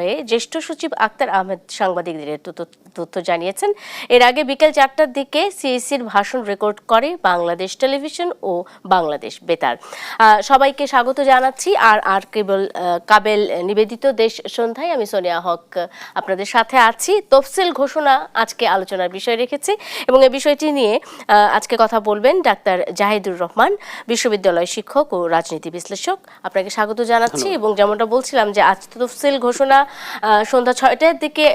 বিষয়ে জ্যেষ্ঠ সচিব আক্তার আহমেদ সাংবাদিকদের তথ্য জানিয়েছেন। এর আগে বিকেল 4টার দিকে সিইসির ভাষণ রেকর্ড করে বাংলাদেশ টেলিভিশন ও বাংলাদেশ বেতার। সবাইকে স্বাগত জানাচ্ছি। আর কাবেল নিবেদিত দেশ সন্ধ্যায় আমি সোনিয়া হক আপনাদের সাথে আছি। তফসিল ঘোষণা আজকে আলোচনার বিষয় রেখেছি এবং এই বিষয়টি নিয়ে আজকে কথা বলবেন ডাক্তার জাহিদুর রহমান, বিশ্ববিদ্যালয় শিক্ষক ও রাজনীতি বিশ্লেষক। আপনাকে স্বাগত জানাচ্ছি। এবং যেমনটা বলছিলাম যে আজ তফসিল ঘোষণা সন্ধ্যা 6টার দিকে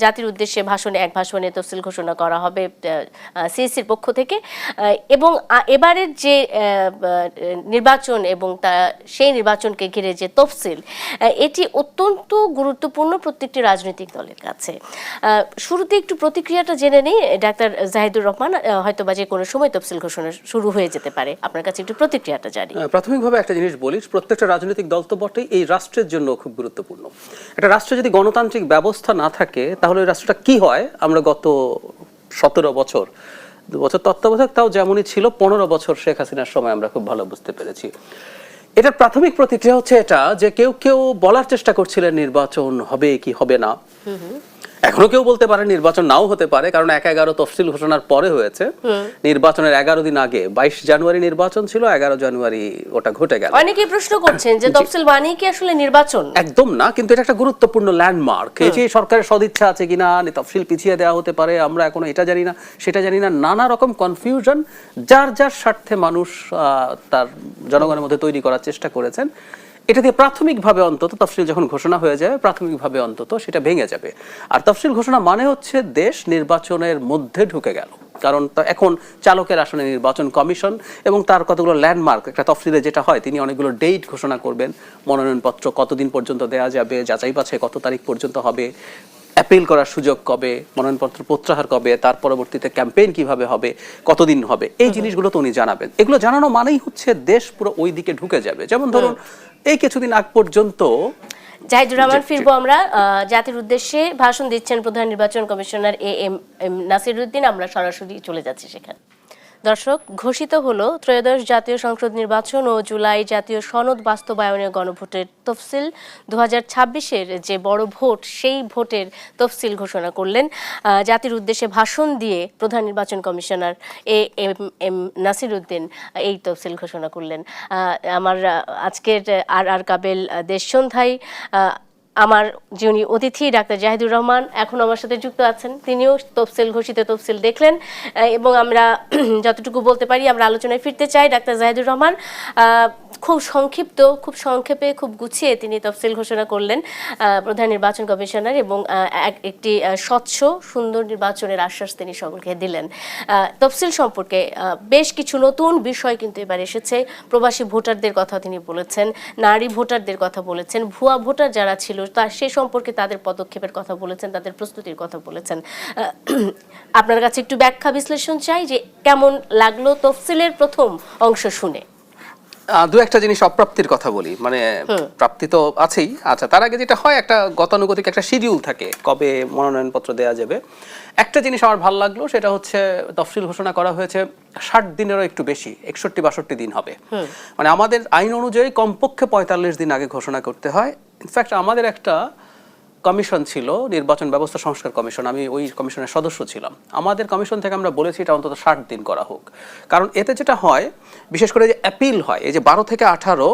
জাতির উদ্দেশ্যে এক ভাষণে তফসিল ঘোষণা করা হবে সিইসির পক্ষ থেকে। এবং এবারের যে নির্বাচন এবং সেই নির্বাচনকে ঘিরে যে তফসিল, এটি অত্যন্ত গুরুত্বপূর্ণ প্রত্যেকটি রাজনৈতিক দলের কাছে। শুরুতে একটু প্রতিক্রিয়াটা জেনে নিই ডাক্তার জাহিদুর রহমান, হয়তো বা যে কোনো সময় তফসিল ঘোষণা শুরু হয়ে যেতে পারে, আপনার কাছে একটু প্রতিক্রিয়াটা জানি। প্রাথমিকভাবে একটা জিনিস বলি, প্রত্যেকটা রাজনৈতিক দল তো বটেই, এই রাষ্ট্রের জন্য খুব গুরুত্বপূর্ণ। একটা রাষ্ট্রে যদি গণতান্ত্রিক ব্যবস্থা না থাকে তাহলে ওই রাষ্ট্রটা কি হয় আমরা গত 17 বছর 2 বছর তত্ত্বাবধায়ক তাও যেমনই ছিল, 15 বছর শেখ হাসিনার সময় আমরা খুব ভালো বুঝতে পেরেছি। এটার প্রাথমিক প্রতিক্রিয়া হচ্ছে এটা যে কেউ বলার চেষ্টা করছিলেন নির্বাচন হবে কি হবে না। এখনো কেউ বলতে পারে নির্বাচন নাও হতে পারে, কারণ 1/11 তফসিল ঘোষণার পরে হয়েছে। নির্বাচনের 11 দিন আগে 22 জানুয়ারি নির্বাচন ছিল, 11 জানুয়ারি ওটা ঘটে গেল। অনেকেই প্রশ্ন করছেন যে তফসিল মানেই কি আসলে নির্বাচন? একদম না, কিন্তু এটা একটা গুরুত্বপূর্ণ ল্যান্ডমার্ক। এই যে সরকারের সদিচ্ছা আছে কিনা, তফসিল পিছিয়ে দেওয়া হতে পারে, আমরা এখনো এটা জানি না সেটা জানি না, নানা রকম কনফিউশন যার স্বার্থে মানুষ তার জনগণের মধ্যে তৈরি করার চেষ্টা করেছেন। এটা দিয়ে প্রাথমিকভাবে অন্তত তফসিল যখন ঘোষণা হয়ে যাবে, প্রাথমিকভাবে অন্তত সেটা ভেঙে যাবে। আর তফসিল ঘোষণা মানে হচ্ছে দেশ নির্বাচনের মধ্যে ঢুকে গেল, কারণ এখন চালকের আসনে নির্বাচন কমিশন এবং তার কতগুলো ল্যান্ডমার্ক। একটা তফসিলে যেটা হয়, তিনি অনেকগুলো ডেট ঘোষণা করবেন, মনোনয়নপত্র কতদিন পর্যন্ত দেওয়া যাবে, যাচাই বাছাই কত তারিখ পর্যন্ত হবে, অ্যাপিল করার সুযোগ কবে, মনোনয়নপত্র প্রত্যাহার কবে, তার পরবর্তীতে ক্যাম্পেইন কিভাবে হবে, কতদিন হবে, এই জিনিসগুলো তো উনি জানাবেন। এগুলো জানানো মানেই হচ্ছে দেশ পুরো ওই দিকে ঢুকে যাবে। যেমন ধরুন এই কিছুদিন আগ পর্যন্ত জাহিদুর রহমান, ফিরবো আমরা। জাতির উদ্দেশ্যে ভাষণ দিচ্ছেন প্রধান নির্বাচন কমিশনার এম নাসিরউদ্দিন। আমরা সরাসরি চলে যাচ্ছি সেখানে। দর্শক, ঘোষিত হলো ত্রয়োদশ জাতীয় সংসদ নির্বাচন ও জুলাই জাতীয় সনদ বাস্তবায়নের গণভোটের তফসিল। 2026-এর যে বড় ভোট, সেই ভোটের তফসিল ঘোষণা করলেন জাতির উদ্দেশ্যে ভাষণ দিয়ে প্রধান নির্বাচন কমিশনার এম নাসিরউদ্দিন। এই তফসিল ঘোষণা করলেন। আমার আজকের আর কাবেল দেশ সন্ধ্যায় আমার যিনি অতিথি ডাক্তার জাহিদুর রহমান এখন আমার সাথে যুক্ত আছেন। তিনিও ঘোষিত তফসিল দেখলেন এবং আমরা যতটুকু বলতে পারি আমরা আলোচনায় ফিরতে চাই। ডাক্তার জাহিদুর রহমান, খুব সংক্ষেপে খুব গুছিয়ে তিনি তফসিল ঘোষণা করলেন প্রধান নির্বাচন কমিশনার এবং একটি স্বচ্ছ সুন্দর নির্বাচনের আশ্বাস তিনি সকলকে দিলেন। তফসিল সম্পর্কে বেশ কিছু নতুন বিষয় কিন্তু এবার এসেছে। প্রবাসী ভোটারদের কথা তিনি বলেছেন, নারী ভোটারদের কথা বলেছেন, ভুয়া ভোটার যারা ছিল সে সম্পর্কে তাদের পদক্ষেপের কথা বলেছেন, তাদের প্রস্তুতির কথা বলেছেন। আপনার কাছে একটু ব্যাখ্যা বিশ্লেষণ চাই যে কেমন লাগলো তফসিলের প্রথম অংশ শুনে। দু একটা জিনিস অপ্রাপ্তির কথা বলি, মানে প্রাপ্তি তো আছেই। আচ্ছা, তার আগে যেটা হয়, একটা গতানুগতিক একটা শিডিউল থাকে কবে মনোনয়নপত্র দেওয়া যাবে। একটা জিনিস আমার ভালো লাগলো, সেটা হচ্ছে তফসিল ঘোষণা করা হয়েছে 60 দিনেরও একটু বেশি, 61-62 দিন হবে। মানে আমাদের আইন অনুযায়ী কমপক্ষে 45 দিন আগে ঘোষণা করতে হয়। ইনফ্যাক্ট আমাদের একটা কমিশন ছিল, নির্বাচন ব্যবস্থা সংস্কার কমিশন, আমি ওই কমিশনের সদস্য ছিলাম। আমাদের কমিশন থেকে আমরা বলেছি এটা অন্তত 60 দিন করা হোক, কারণ এতে যেটা হয়, বিশেষ করে যে অ্যাপিল হয়, এই যে 12 থেকে 18,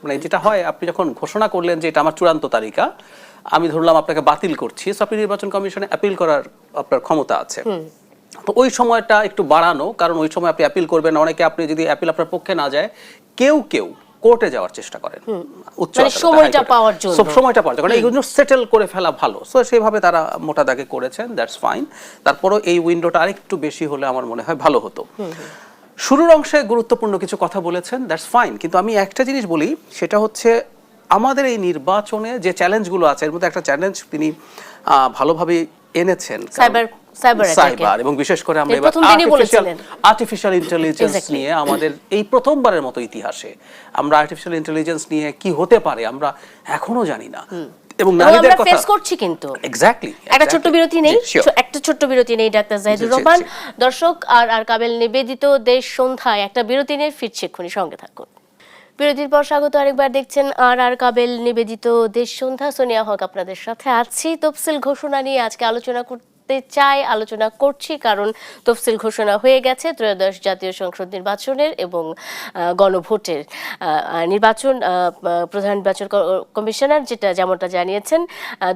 মানে যেটা হয়, আপনি যখন ঘোষণা করলেন যে এটা আমার চূড়ান্ত তালিকা, আমি ধরলাম আপনাকে বাতিল করছি, আপনি নির্বাচন কমিশনে অ্যাপিল করার আপনার ক্ষমতা আছে। তো ওই সময়টা একটু বাড়ানো, কারণ ওই সময় আপনি অ্যাপিল করবেন, অনেকে আপনি যদি অ্যাপিল আপনার পক্ষে না যায়, কেউ কোর্টে যাওয়ার চেষ্টা করেন সময়টা পাওয়ার জন্য, কারণ এইগুলো সেটেল করে ফেলা ভালো। সো সেইভাবে তারা মোটা দাগে করেছেন, দ্যাটস ফাইন। তারপরও এই উইন্ডোটা আরেকটু বেশি হলে আমার মনে হয় ভালো হতো। শুরুর অংশে গুরুত্বপূর্ণ কিছু কথা বলেছেন, দ্যাটস ফাইন। কিন্তু আমি একটা জিনিস বলি, সেটা হচ্ছে আমাদের এই নির্বাচনে যে চ্যালেঞ্জগুলো আছে, এর মধ্যে একটা চ্যালেঞ্জ তিনি ভালোভাবে এনেছেন, সাইবার, এবং বিশেষ করে আমরা এবার আর্টিফিশিয়াল ইন্টেলিজেন্স নিয়ে, আমাদের এই প্রথমবারের মতো ইতিহাসে আমরা আর্টিফিশিয়াল ইন্টেলিজেন্স নিয়ে কি হতে পারে আমরা এখনো জানি না। এবং নারীদের কথা ফেস করছি, কিন্তু এক্স্যাক্টলি একটা ছোট্ট বিরতি নেই ডাক্তার জাহিদুর রহমান। দর্শক, আর কাবেল নিবেদিত দেশ সন্ধ্যায় একটা বিরতি নিয়ে ফিরছে, এক্ষুনি সঙ্গে থাকুন। বিরতির পর স্বাগত আরেকবার দেখছেন আর কাবেল নিবেদিত দেশ সন্ধ্যা। সোনিয়া হক আপনাদের সাথে আছি। তফসিল ঘোষণা নিয়ে আজকে আলোচনা আলোচনা করছি কারণ তফসিল ঘোষণা হয়ে গেছে ত্রয়োদশ জাতীয় সংসদ নির্বাচনের এবং গণভোটের নির্বাচন। প্রধান নির্বাচন কমিশনার যেমনটা জানিয়েছেন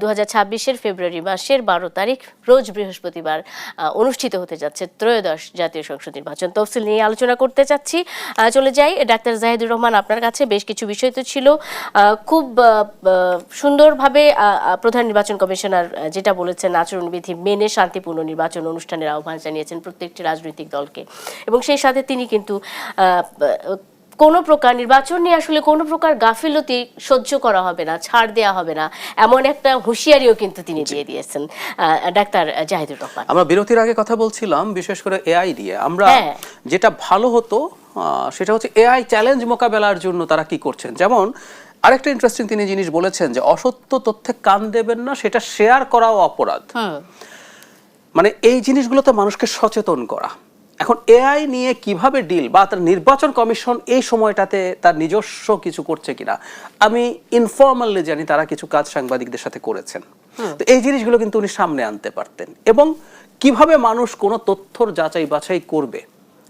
2026-এর ফেব্রুয়ারি মাসের 12 তারিখ রোজ বৃহস্পতিবার অনুষ্ঠিত হতে যাচ্ছে ত্রয়োদশ জাতীয় সংসদ নির্বাচন। তফসিল নিয়ে আলোচনা করতে চাচ্ছি। চলে যাই ডাক্তার জাহিদুর রহমান, আপনার কাছে বেশ কিছু বিষয় তো ছিল। খুব সুন্দরভাবে প্রধান নির্বাচন কমিশনার যেটা বলেছেন, আচরণবিধি মেনে শান্তিপূর্ণ নির্বাচন অনুষ্ঠানের আহ্বান জানিয়েছেন প্রত্যেকটি রাজনৈতিক দলকে, এবং সেই সাথে তিনি কিন্তু কোনো প্রকার নির্বাচন নিয়ে আসলে কোনো প্রকার গাফিলতি সহ্য করা হবে না, ছাড় দেওয়া হবে না, এমন একটা হুঁশিয়ারিও কিন্তু তিনি দিয়ে দিয়েছেন। ডাক্তার জাহিদুর রহমান, আমরা বিরতির আগে কথা বলছিলাম বিশেষ করে এআই দিয়ে আমরা যেটা ভালো হতো সেটা হচ্ছে এআই চ্যালেঞ্জ মোকাবেলার জন্য তারা কি করছেন। যেমন আরেকটা ইন্টারেস্টিং তিনি জিনিস বলেছেন যে অসত্য তথ্যে কান দেবেন না, সেটা শেয়ার করাও অপরাধ। মানে এই জিনিসগুলোতে মানুষকে সচেতন করা। এখন এআই নিয়ে কিভাবে ডিল বা তার নির্বাচন কমিশন এই সময়টাতে তার নিজস্ব কিছু করছে কিনা, আমি ইনফর্মালি জানি তারা কিছু কাজ সাংবাদিকদের সাথে করেছেন। তো এই জিনিসগুলো কিন্তু উনি সামনে আনতে পারতেন। এবং কিভাবে মানুষ কোনো তথ্যর যাচাই বাছাই করবে।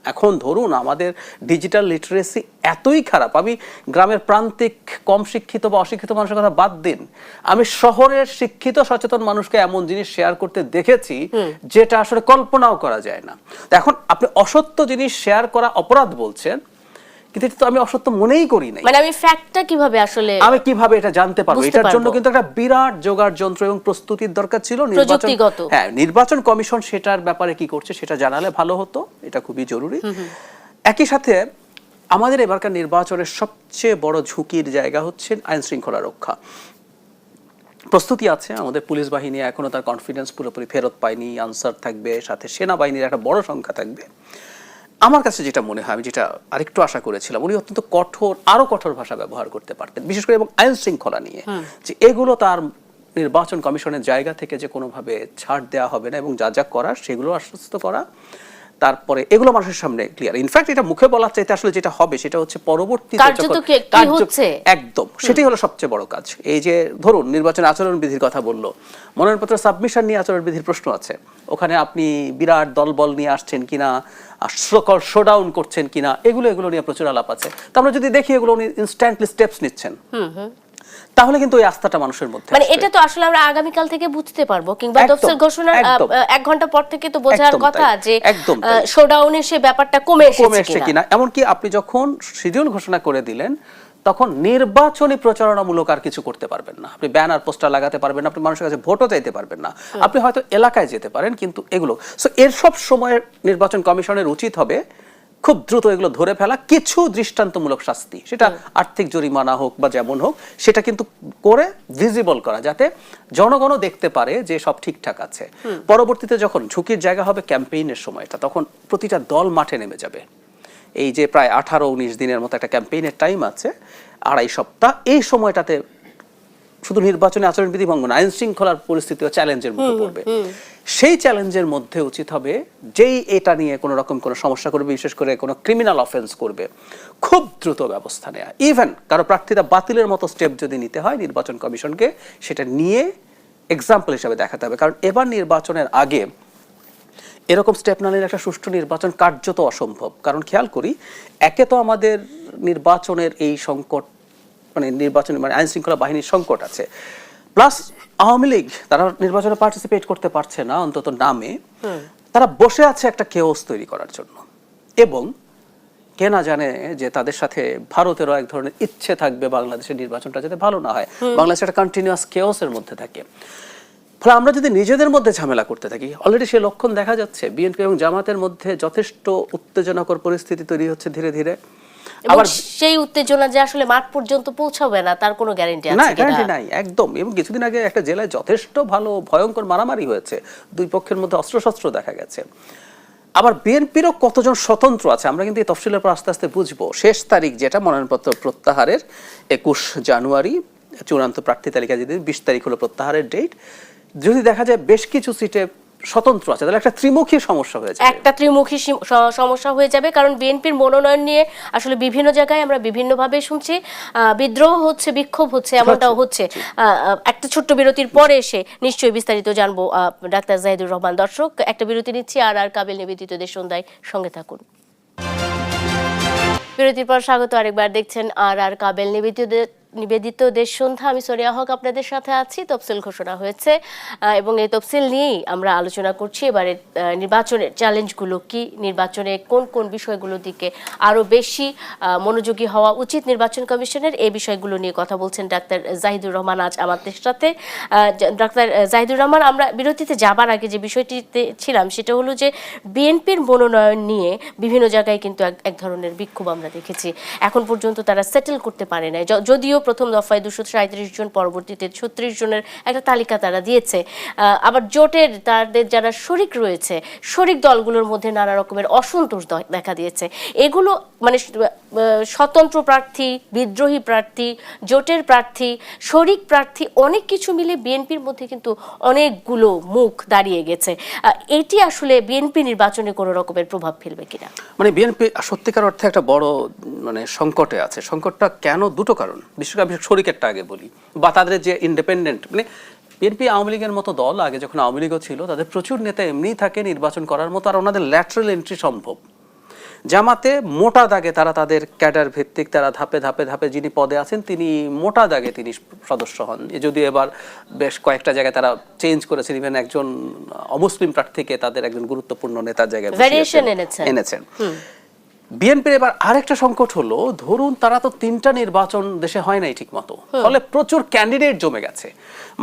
এখন ধরুন আমাদের ডিজিটাল লিটারেসি এতই খারাপ, আমি গ্রামের প্রান্তিক কম শিক্ষিত বা অশিক্ষিত মানুষের কথা বাদ দিন, আমি শহরের শিক্ষিত সচেতন মানুষকে এমন জিনিস শেয়ার করতে দেখেছি যেটা আসলে কল্পনাও করা যায় না। তো এখন আপনি অসত্য জিনিস শেয়ার করা অপরাধ বলছেন, কিন্তু এটা তো আমি অসত্য মনেই করি নাই। মানে আমি ফ্যাক্টটা কিভাবে আসলে আমি কিভাবে এটা জানতে পারবো? এটার জন্য কিন্তু একটা বিরাট জোগাড় যন্ত্র এবং প্রস্তুতির দরকার ছিল। নির্বাচন কমিশন সেটার ব্যাপারে কি করছে সেটা জানালে ভালো হতো, এটা খুবই জরুরি। একই সাথে আমাদের এবারকার নির্বাচনের সবচেয়ে বড় ঝুঁকির জায়গা হচ্ছে আইন শৃঙ্খলা রক্ষা। প্রস্তুতি আছে, আমাদের পুলিশ বাহিনী এখনো তার কনফিডেন্স পুরোপুরি ফেরত পায়নি। আনসার থাকবে, সাথে সেনাবাহিনীর একটা বড় সংখ্যা থাকবে। আমার কাছে যেটা মনে হয়, আমি যেটা আরেকটু আশা করেছিলাম, উনি অত্যন্ত আরো কঠোর ভাষা ব্যবহার করতে পারতেন, বিশেষ করে এবং আইন শৃঙ্খলা নিয়ে, যে এগুলো তার নির্বাচন কমিশনের জায়গা থেকে যে কোনোভাবে ছাড় দেওয়া হবে না এবং যা যা করার সেগুলো আশ্বস্ত করা। তারপরে এগুলো মানুষের সামনে ক্লিয়ার। ইনফ্যাক্ট এটা মুখে বলার চাইতে আসলে যেটা হবে সেটা হচ্ছে পরবর্তীতে একদম সেটাই হলো সবচেয়ে বড় কাজ। এই যে ধরুন নির্বাচন আচরণবিধির কথা বললো, মনোনয়নপত্র সাবমিশন নিয়ে আচরণবিধির প্রশ্ন আছে, ওখানে আপনি বিরাট দলবল নিয়ে আসছেন কিনা, শোডাউন করছেন কিনা, এগুলো নিয়ে প্রচুর আলাপ আছে। তো আমরা যদি দেখি এগুলো উনি ইনস্ট্যান্টলি স্টেপস নিচ্ছেন, তাহলে কিন্তু ওই আস্থাটা মানুষের মধ্যে, মানে এটা তো আসলে আমরা আগামীকাল থেকে বুঝতে পারবো, কিংবা তফসিল ঘোষণার 1 ঘন্টা পর থেকে তো বোঝার কথা যে শোডাউনে সে ব্যাপারটা কমে এসেছে কিনা। এমনকি আপনি যখন শিডিউল ঘোষণা করে দিলেন তখন নির্বাচনী প্রচারণামূলক আর কিছু করতে পারবেন না। আপনি ব্যানার পোস্টার লাগাতে পারবেন না, আপনি মানুষের কাছে ভোটও চাইতে পারবেন না। আপনি হয়তো এলাকায় যেতে পারেন, কিন্তু এগুলো এর সব সময় নির্বাচন কমিশনের উচিত হবে খুব দ্রুত এগুলো ধরে ফেলা, কিছু দৃষ্টান্তমূলক শাস্তি, সেটা আর্থিক জরিমানা হোক বা যেমন হোক, সেটা কিন্তু করে ভিজিবল করা, যাতে জনগণও দেখতে পারে যে সব ঠিকঠাক আছে। পরবর্তীতে যখন ঝুঁকির জায়গা হবে ক্যাম্পেইনের সময়টা, তখন প্রতিটা দল মাঠে নেমে যাবে। এই যে প্রায় 18-19 দিনের মতো একটা ক্যাম্পেইনের টাইম আছে, 2.5 সপ্তাহ, এই সময়টাতে শুধু নির্বাচনী আচরণবিধি ভঙ্গন, আইন শৃঙ্খলার পরিস্থিতিও চ্যালেঞ্জের মুখে পড়বে। সেই চ্যালেঞ্জের মধ্যে উচিত হবে যেই এটা নিয়ে কোনো রকম কোনো সমস্যা করবে, বিশেষ করে কোনো ক্রিমিনাল অফেন্স করবে, খুব দ্রুত ব্যবস্থা নেওয়া। ইভেন কারো প্রার্থিতা বাতিলের মতো স্টেপ যদি নিতে হয় নির্বাচন কমিশনকে সেটা নিয়ে এক্সাম্পল হিসাবে দেখাতে হবে। কারণ এবার নির্বাচনের আগে এরকম স্টেপ না নিলে একটা সুষ্ঠু নির্বাচন কার্যত অসম্ভব। কারণ খেয়াল করি, একে তো আমাদের নির্বাচনের এই সংকট, মানে নির্বাচন মানে আইন শৃঙ্খলা বাহিনীর সংকট আছে, প্লাস আওয়ামী লীগ তারা নির্বাচনে পার্টিসিপেট করতে পারছে না, অন্তত নামে। তারা বসে আছে একটা কেওস তৈরি করার জন্য, এবং কে না জানে যে তাদের সাথে ভারতেরও এক ধরনের ইচ্ছে থাকবে বাংলাদেশের নির্বাচনটা যাতে ভালো না হয়, বাংলাদেশ একটা কন্টিনিউয়াস কেওসের মধ্যে থাকে। ফলে আমরা যদি নিজেদের মধ্যে ঝামেলা করতে থাকি, অলরেডি সে লক্ষণ দেখা যাচ্ছে বিএনপি এবং জামাতের মধ্যে যথেষ্ট উত্তেজনাকর পরিস্থিতি তৈরি হচ্ছে ধীরে ধীরে। আবার সেই উত্তেজনা যে আসলে মাঠ পর্যন্ত পৌঁছাবে না তার কোনো গ্যারান্টি আছে কিনা? গ্যারান্টি নাই একদম। এবং কিছুদিন আগে একটা জেলায় যথেষ্ট ভালো ভয়ঙ্কর মারামারি হয়েছে, দুই পক্ষের মধ্যে অস্ত্রশস্ত্র দেখা গেছে। আবার বিএনপিরও কতজন স্বতন্ত্র আছে আমরা কিন্তু এই তফসিলের পর আস্তে আস্তে বুঝবো। শেষ তারিখ যেটা মনোনয়নপত্র প্রত্যাহারের 21 জানুয়ারি, চূড়ান্ত প্রার্থী তালিকা যদি 20 তারিখ হলো প্রত্যাহারের ডেট। যদি দেখা যায় বেশ কিছু সিটে স্বতন্ত্র আছে, তাহলে একটা ত্রিমুখী সমস্যা হয়ে যাবে। একটা ত্রিমুখী সমস্যা হয়ে যাবে, কারণ বিএনপির মনোনয়ন নিয়ে আসলে বিভিন্ন জায়গায় আমরা বিভিন্নভাবে শুনছি, বিদ্রোহ হচ্ছে, বিক্ষোভ হচ্ছে, এমনটাও হচ্ছে। একটা ছোট্ট বিরতির পরে এসে নিশ্চয়ই বিস্তারিত জানবো ডাক্তার জাহিদুর রহমান। দর্শক, একটা বিরতি নিচ্ছি, আর কাবিল নিবেদিত দেশ সন্ধ্যায় সঙ্গে থাকুন। বিরতির পর স্বাগত আরেকবার, দেখছেন আর কাবিল নিবেদিত দেশ সন্ধ্যা। আমি সরিয়া হক আপনাদের সাথে আছি। তফসিল ঘোষণা হয়েছে এবং এই তফসিল নিয়েই আমরা আলোচনা করছি। এবারে নির্বাচনের চ্যালেঞ্জগুলো কি, নির্বাচনে কোন কোন বিষয়গুলোর দিকে আরো বেশি মনোযোগী হওয়া উচিত নির্বাচন কমিশনের, এই বিষয়গুলো নিয়ে কথা বলছেন ডাক্তার জাহিদুর রহমান আজ আমাদের সাথে। ডাক্তার জাহিদুর রহমান, আমরা বিরতিতে যাবার আগে যে বিষয়টিতে ছিলাম সেটা হলো যে বিএনপির মনোনয়ন নিয়ে বিভিন্ন জায়গায় কিন্তু এক ধরনের বিক্ষোভ আমরা দেখেছি। এখন পর্যন্ত তারা সেটেল করতে পারে নাই, যদিও প্রথম দফায় 237 জন, পরবর্তীতে 36 জনের একটা তালিকা তারা দিয়েছে। আবার জোটের তাদের যারা শরিক রয়েছে, শরিক দলগুলোর মধ্যে নানা রকমের অসন্তোষ দেখা দিয়েছে। এগুলো মানে স্বতন্ত্র প্রার্থী, বিদ্রোহী প্রার্থী, জোটের প্রার্থী, শরিক প্রার্থী, অনেক কিছু মিলে বিএনপির মধ্যে কিন্তু অনেকগুলো মুখ দাঁড়িয়ে গেছে। এটি আসলে বিএনপি নির্বাচনে কোনো রকমের প্রভাব ফেলবে কিনা? মানে বিএনপি সত্যিকার অর্থে একটা বড় মানে সংকটে আছে। সংকটটা কেন? দুটো কারণ। বিশেষ শরিকেরটা আগে বলি, বা তাদের যে ইন্ডিপেন্ডেন্ট, মানে বিএনপি আওয়ামী লীগের মতো দল, আগে যখন আওয়ামী লীগও ছিল, তাদের প্রচুর নেতা এমনিই থাকে নির্বাচন করার মতো, আর ওনাদের ল্যাটারাল এন্ট্রি সম্ভব। জামাতে মোটা দাগে তারা তাদের ক্যাডার ভিত্তিক, তারা ধাপে ধাপে ধাপে যিনি পদে আছেন তিনি মোটা দাগে তিনি সদস্য হন। যদি এবার বেশ কয়েকটা জায়গায় তারা চেঞ্জ করেছেন, ইভেন একজন অমুসলিম প্রার্থীকে তাদের একজন গুরুত্বপূর্ণ নেতার জায়গায় এনেছেন। বিএনপির এবার আরেকটা সংকট হলো, ধরুন তারা তো 3টা নির্বাচন দেশে হয় নাই ঠিক মতো, ফলে প্রচুর ক্যান্ডিডেট জমে গেছে।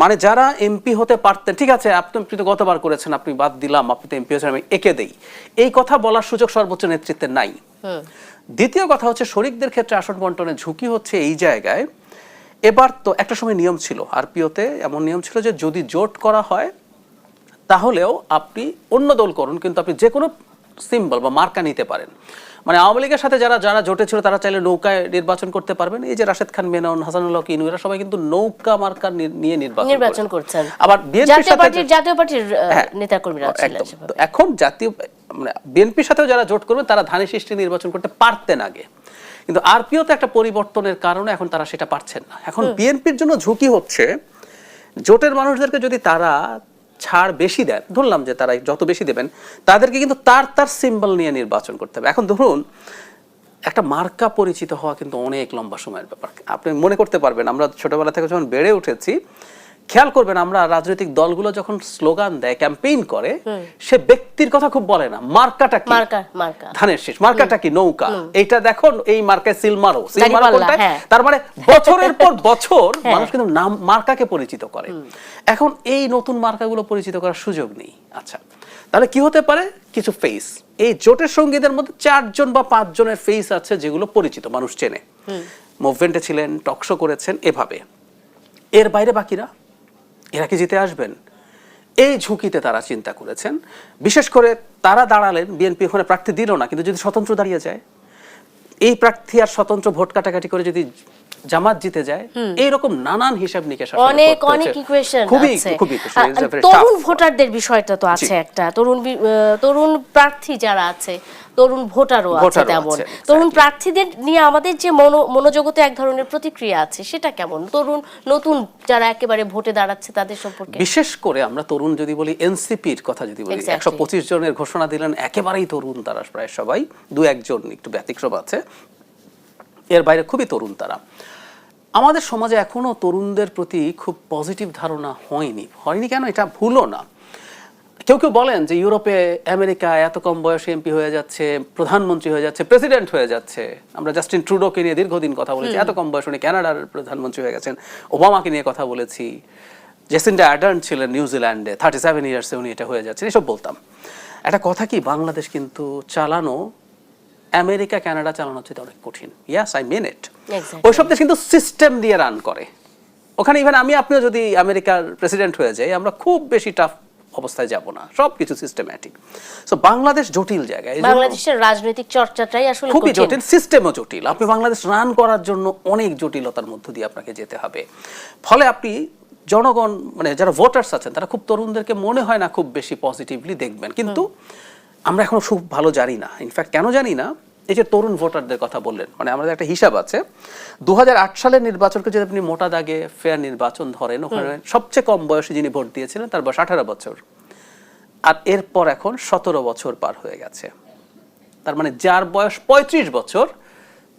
মানে যারা এমপি হতে পারতেন, ঠিক আছে আপনি তো গতবার করেছেন, আপনি বাদ দিলাম, আপনি তো এমপি হয়েছেন, আমি একে দেই, এই কথা বলার সুযোগ সর্বোচ্চ নেতৃত্বে নাই। দ্বিতীয় কথা হচ্ছে, শরিকদের ক্ষেত্রে আসন বন্টনের ঝুঁকি হচ্ছে এই জায়গায়। এবার তো একটা সময় নিয়ম ছিল, আরপিওতে এমন নিয়ম ছিল যে যদি জোট করা হয় তাহলেও আপনি অন্য দল করুন, কিন্তু আপনি যে কোনো সিম্বল বা মার্কা নিতে পারেন। মানে আওয়ামী লীগের সাথে যারা যারা জোটে ছিল তারা চাইলে নৌকায় নির্বাচন করতে পারবেন। এই যে রাশেদ খান মেনন, হাসানুল হক ইনু, এরা সবাই কিন্তু নৌকা মার্কা নিয়ে নির্বাচন করছেন। আবার জাতীয় পার্টির নেতাকর্মীরা ছিলেন। এখন জাতীয় মানে বিএনপির সাথেও যারা জোট করবেন তারা ধানের শীষে নির্বাচন করতে পারতেন আগে, কিন্তু আরপিওতে একটা পরিবর্তনের কারণে এখন তারা সেটা পারছেন না। এখন বিএনপির জন্য ঝুঁকি হচ্ছে, জোটের মানুষদেরকে যদি তারা ছাড় বেশি দেন, ধরলাম যে তারা যত বেশি দেবেন, তাদেরকে কিন্তু তার সিম্বল নিয়ে নির্বাচন করতে হবে। এখন ধরুন একটা মার্কা পরিচিত হওয়া কিন্তু অনেক লম্বা সময়ের ব্যাপার। আপনি মনে করতে পারবেন, আমরা ছোটবেলা থেকে যখন বেড়ে উঠেছি, খেয়াল করবেন আমরা রাজনৈতিক দলগুলো যখন স্লোগান দেয়, ক্যাম্পেইন করে, সে ব্যক্তির কথা খুব বলে না, মার্কাটা কি, ধানের শীষ, মার্কাটা কি, নৌকা, এইটা দেখো, এই মার্কায় সিল মারো কোনটায়। তার মানে বছরের পর বছর মানুষ কিন্তু নাম মার্কাকে পরিচিত করে। এখন এই নতুন মার্কাগুলো পরিচিত করার সুযোগ নেই। আচ্ছা, তাহলে কি হতে পারে? কিছু ফেস, এই জোটের সঙ্গীদের মধ্যে 4 জন বা 5 জনের ফেস আছে যেগুলো পরিচিত, মানুষ চেনে, মুভমেন্টে ছিলেন, টকশো করেছেন, এভাবে। এর বাইরে বাকিরা, এরা কি জিতে আসবেন? এই ঝুঁকিতে তারা চিন্তা করেছেন। বিশেষ করে তারা দাঁড়ালেন, বিএনপি ওখানে প্রার্থী দিল না, কিন্তু যদি স্বতন্ত্র দাঁড়িয়ে যায়, এই প্রার্থী আর স্বতন্ত্র ভোট কাটাকাটি করে যদি জামাত জিতে যায়, এইরকম নানান হিসাব নিকেশ, অনেক ইকুয়েশন আছে। তরুণ ভোটারদের বিষয়টা তো আছে, একটা তরুণ প্রার্থী যারা আছে, তরুণ ভোটারও আছে, তেমন তরুণ প্রার্থীদের নিয়ে আমাদের যে মনোজগতে এক ধরনের প্রতিক্রিয়া আছে, সেটা কেমন? নতুন যারা একেবারে ভোটে দাঁড়াচ্ছে তাদের সম্পর্কে বিশেষ করে আমরা তরুণ যদি বলি, এনসিপির কথা যদি বলি, 125 জনের ঘোষণা দিলেন, একেবারেই তরুণ তারা, প্রায় সবাই, 2-1 জন একটু ব্যতিক্রম আছে, এর বাইরে খুবই তরুণ তারা। আমাদের সমাজে এখনো তরুণদের প্রতি খুব পজিটিভ ধারণা হয়নি কেন? এটা ভুলও না। কেউ কেউ বলেন যে ইউরোপে, আমেরিকা এত কম বয়সে এমপি হয়ে যাচ্ছে, প্রধানমন্ত্রী হয়ে যাচ্ছে, প্রেসিডেন্ট হয়ে যাচ্ছে। আমরা জাস্টিন ট্রুডোকে নিয়ে দীর্ঘদিন কথা বলেছি, এত কম বয়সে উনি কানাডার প্রধানমন্ত্রী হয়ে গেছেন। ওবামাকে নিয়ে কথা বলেছি, জেসিন্ডা আর্ডার্ন ছিলেন নিউজিল্যান্ডে, 37 ইয়ার্সে উনি এটা হয়ে যাচ্ছেন, এসব বলতাম। একটা কথা কি, বাংলাদেশ কিন্তু চালানো আমেরিকা, কানাডা চালানো হচ্ছে অনেক কঠিন। ইয়াস, আই মিন ইট। ওইসব দেশ কিন্তু সিস্টেম দিয়ে রান করে। ওখানে ইভেন আপনিও যদি আমেরিকার প্রেসিডেন্ট হয়ে যাই, আমরা খুব বেশি টাফ অবস্থায় যাব না, সবকিছু সিস্টেম্যাটিক। সো বাংলাদেশ জটিল জায়গায়, বাংলাদেশের রাজনৈতিক চর্চাটাই আসলে খুবই জটিল, সিস্টেমও জটিল। আপনি বাংলাদেশ রান করার জন্য অনেক জটিলতার মধ্য দিয়ে আপনাকে যেতে হবে। ফলে আপনি জনগণ মানে যারা ভোটার্স আছেন তারা খুব তরুণদেরকে মনে হয় না খুব বেশি পজিটিভলি দেখবেন, কিন্তু আমরা এখন খুব ভালো জানি না। ইনফ্যাক্ট কেন জানি না, এই যে তরুণ ভোটারদের কথা বললেন, মানে আমাদের একটা হিসাব আছে 2008 সালের নির্বাচনকে যদি আপনি মোটা দাগে ফেয়ার নির্বাচন ধরেন, ওখানে সবচেয়ে কম বয়সে যিনি ভোট দিয়েছিলেন তার বয়স 18 বছর, আর এরপর এখন 17 বছর পার হয়ে গেছে। তার মানে যার বয়স 35 বছর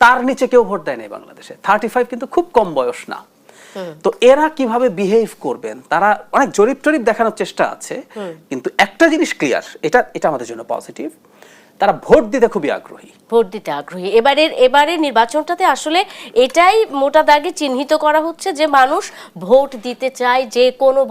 তার নিচে কেউ ভোট দেয় নাই বাংলাদেশে। 35 কিন্তু খুব কম বয়স না। তো এরা কিভাবে বিহেভ করবেন, তারা অনেক জরিপ টরিপ দেখানোর চেষ্টা আছে, কিন্তু একটা জিনিস ক্লিয়ার, এটা আমাদের জন্য পজিটিভ, তারা ভোট দিতে খুবই আগ্রহী। ভোট দিতে আগ্রহী। এবারের নির্বাচনটাতে আসলে এটাই মোটা দাগে চিহ্নিত করা হচ্ছে যে মানুষ ভোট দিতে চায় যে কোনো